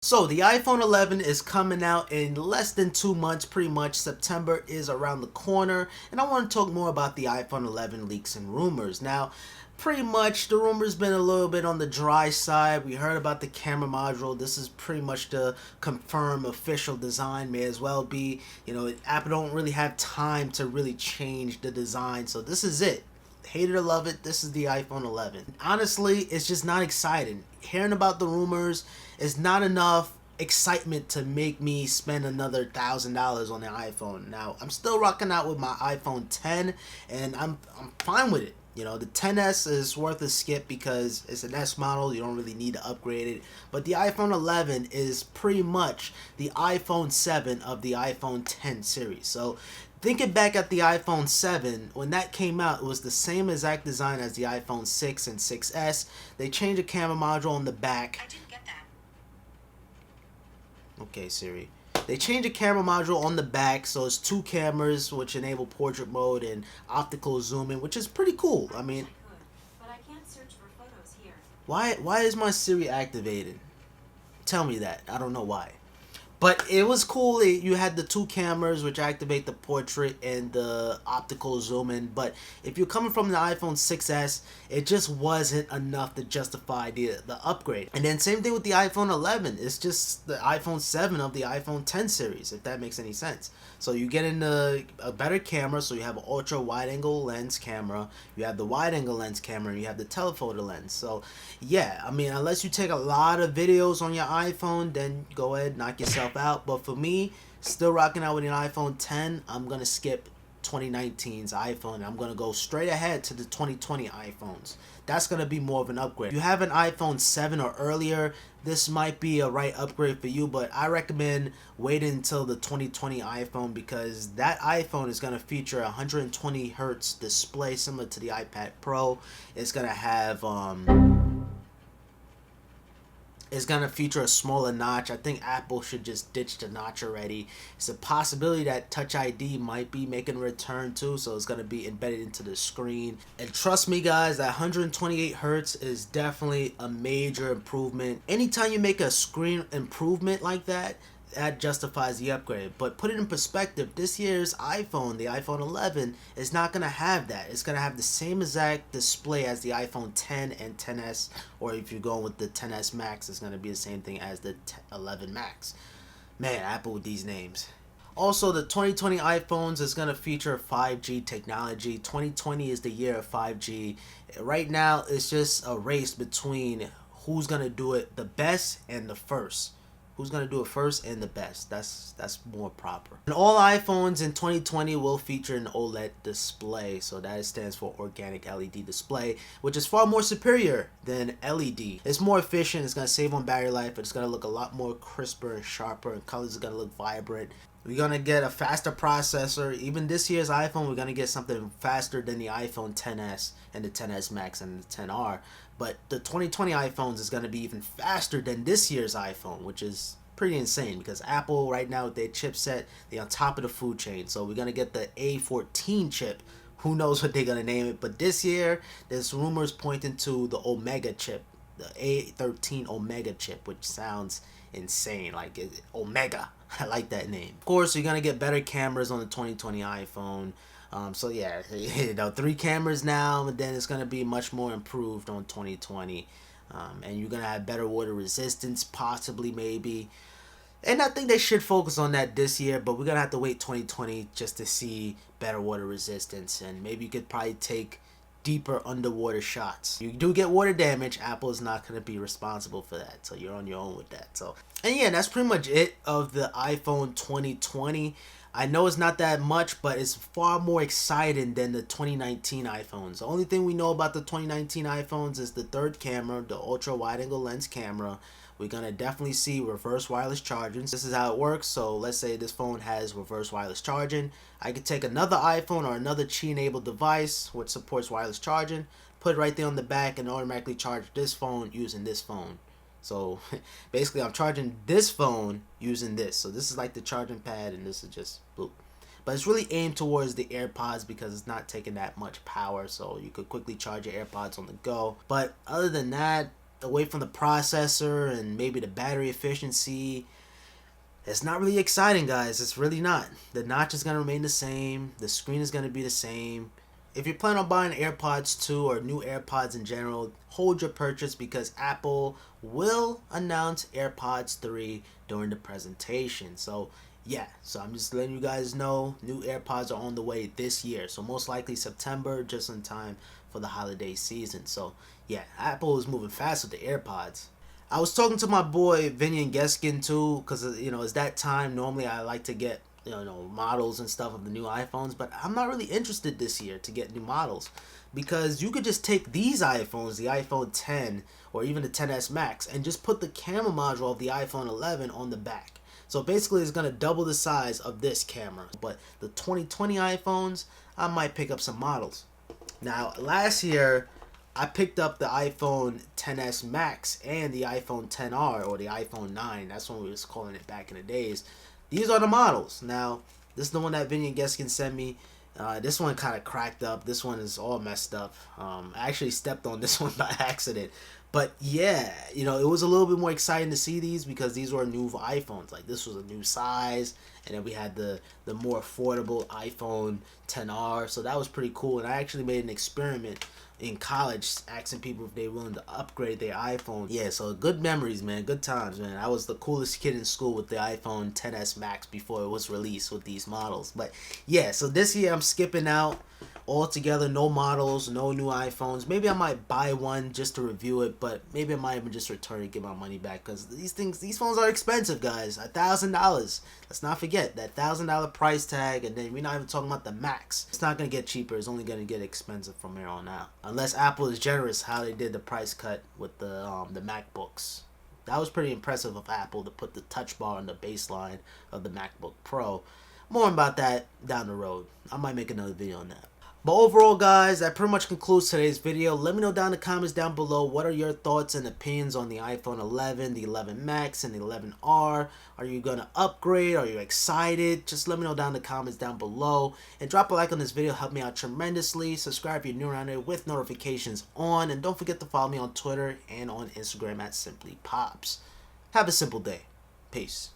So the iPhone 11 is coming out in less than 2 months, pretty much. September is around the corner, and I want to talk more about the iPhone 11 leaks and rumors. Now, pretty much the rumors been a little bit on the dry side. We heard about the camera module. This is pretty much the confirmed official design. May as well be, Apple don't really have time to really change the design, so this is it. Hate it or love it, this is the iPhone 11. Honestly, it's just not exciting. Hearing about the rumors is not enough excitement to make me spend another $1,000 on the iPhone. Now, I'm still rocking out with my iPhone 10, and I'm fine with it. The 10s is worth a skip because it's an S model. You don't really need to upgrade it. But the iPhone 11 is pretty much the iPhone 7 of the iPhone 10 series. So thinking back at the iPhone 7, when that came out, it was the same exact design as the iPhone 6 and 6S. They changed the camera module on the back. I didn't get that. Okay, Siri. They changed the camera module on the back, so it's 2 cameras which enable portrait mode and optical zooming, which is pretty cool. I mean, but I can't search for photos here. why is my Siri activated? Tell me that. I don't know why. But it was cool. You had the 2 cameras which activate the portrait and the optical zoom in. But if you're coming from the iPhone 6S, it just wasn't enough to justify the upgrade. And then same thing with the iPhone 11. It's just the iPhone 7 of the iPhone 10 series, if that makes any sense. So you get into a better camera. So you have an ultra wide angle lens camera. You have the wide angle lens camera. And you have the telephoto lens. So yeah, I mean, unless you take a lot of videos on your iPhone, then go ahead, knock yourself out. But for me, still rocking out with an iPhone 10, I'm gonna skip 2019's iPhone and I'm gonna go straight ahead to the 2020 iPhones. That's gonna be more of an upgrade. If you have an iPhone 7 or earlier, this might be a right upgrade for you, but I recommend waiting until the 2020 iPhone because that iPhone is gonna feature a 120 hertz display similar to the iPad Pro. It's gonna have it's going to feature a smaller notch. I think Apple should just ditch the notch already. It's a possibility that Touch ID might be making a return too, so it's going to be embedded into the screen. And trust me guys, that 128 hertz is definitely a major improvement. Anytime you make a screen improvement like that justifies the upgrade. But put it in perspective, this year's iPhone, the iPhone 11, is not going to have that. It's going to have the same exact display as the iPhone 10 and 10s, or if you're going with the 10s Max, it's going to be the same thing as the 11 Max. Man, Apple with these names. Also, the 2020 iPhones is going to feature 5G technology. 2020 is the year of 5G. Right now, it's just a race between who's going to do it the best and the first. Who's going to do it first and the best. That's more proper. And all iPhones in 2020 will feature an OLED display. So that stands for organic LED display, which is far more superior than LED. It's more efficient. It's going to save on battery life. It's going to look a lot more crisper and sharper. And colors are going to look vibrant. We're going to get a faster processor. Even this year's iPhone, we're going to get something faster than the iPhone 10s and the 10s Max and the 10R. But the 2020 iPhones is going to be even faster than this year's iPhone, which is pretty insane because Apple right now with their chipset, they're on top of the food chain. So we're going to get the A14 chip. Who knows what they're going to name it. But this year, there's rumors pointing to the Omega chip, the A13 Omega chip, which sounds insane, like Omega. I like that name. Of course, you're gonna get better cameras on the 2020 iPhone. So yeah, 3 cameras now, and then it's gonna be much more improved on 2020. And you're gonna have better water resistance, possibly, maybe. And I think they should focus on that this year, but we're gonna have to wait 2020 just to see better water resistance, and maybe you could probably take deeper underwater shots. You do get water damage, Apple is not going to be responsible for that, so you're on your own with that. So, and yeah, that's pretty much it of the iPhone 2020. I know it's not that much, but it's far more exciting than the 2019 iPhones. The only thing we know about the 2019 iPhones is the third camera, the ultra wide angle lens camera. We're going to definitely see reverse wireless charging. This is how it works. So let's say this phone has reverse wireless charging. I could take another iPhone or another Qi-enabled device which supports wireless charging, put it right there on the back, and automatically charge this phone using this phone. So basically I'm charging this phone using this. So this is like the charging pad, and this is just boop. But it's really aimed towards the Airpods because it's not taking that much power, so you could quickly charge your Airpods on the go. But other than that, away from the processor and maybe the battery efficiency, it's not really exciting, guys. It's really not. The notch is going to remain the same. The screen is going to be the same. If you're planning on buying AirPods 2 or new AirPods in general, hold your purchase because Apple will announce AirPods 3 during the presentation. So, yeah. So I'm just letting you guys know new AirPods are on the way this year. So most likely September, just in time for the holiday season. So, yeah, Apple is moving fast with the AirPods. I was talking to my boy Vinny and Geskin too, because it's that time. Normally, I like to get models and stuff of the new iPhones, but I'm not really interested this year to get new models because you could just take these iPhones, the iPhone 10 or even the 10s Max, and just put the camera module of the iPhone 11 on the back. So basically, it's gonna double the size of this camera. But the 2020 iPhones, I might pick up some models. Now, last year, I picked up the iPhone 10s Max and the iPhone 10R or the iPhone 9. That's when we was calling it back in the days. These are the models. Now, this is the one that Vinny and Geskin sent me. This one kind of cracked up. This one is all messed up. I actually stepped on this one by accident. But yeah, it was a little bit more exciting to see these because these were new iPhones. Like this was a new size, and then we had the more affordable iPhone 10R. So that was pretty cool. And I actually made an experiment in college asking people if they were willing to upgrade their iPhone. Yeah, so good memories, man. Good times, man. I was the coolest kid in school with the iPhone 10s Max before it was released with these models. But yeah, so this year I'm skipping out altogether. No models, no new iPhones. Maybe I might buy one just to review it, but maybe I might even just return it and get my money back because these phones are expensive, guys. $1,000. Let's not forget that $1,000 price tag, and then we're not even talking about the Max. It's not gonna get cheaper. It's only gonna get expensive from here on out, unless Apple is generous how they did the price cut with the MacBooks. That was pretty impressive of Apple to put the touch bar on the baseline of the MacBook Pro. More about that down the road. I might make another video on that. But overall, guys, that pretty much concludes today's video. Let me know down in the comments down below what are your thoughts and opinions on the iPhone 11, the 11 Max, and the 11R. Are you going to upgrade? Are you excited? Just let me know down in the comments down below. And drop a like on this video. Help me out tremendously. Subscribe if you're new around here with notifications on. And don't forget to follow me on Twitter and on Instagram at SimplyPops. Have a simple day. Peace.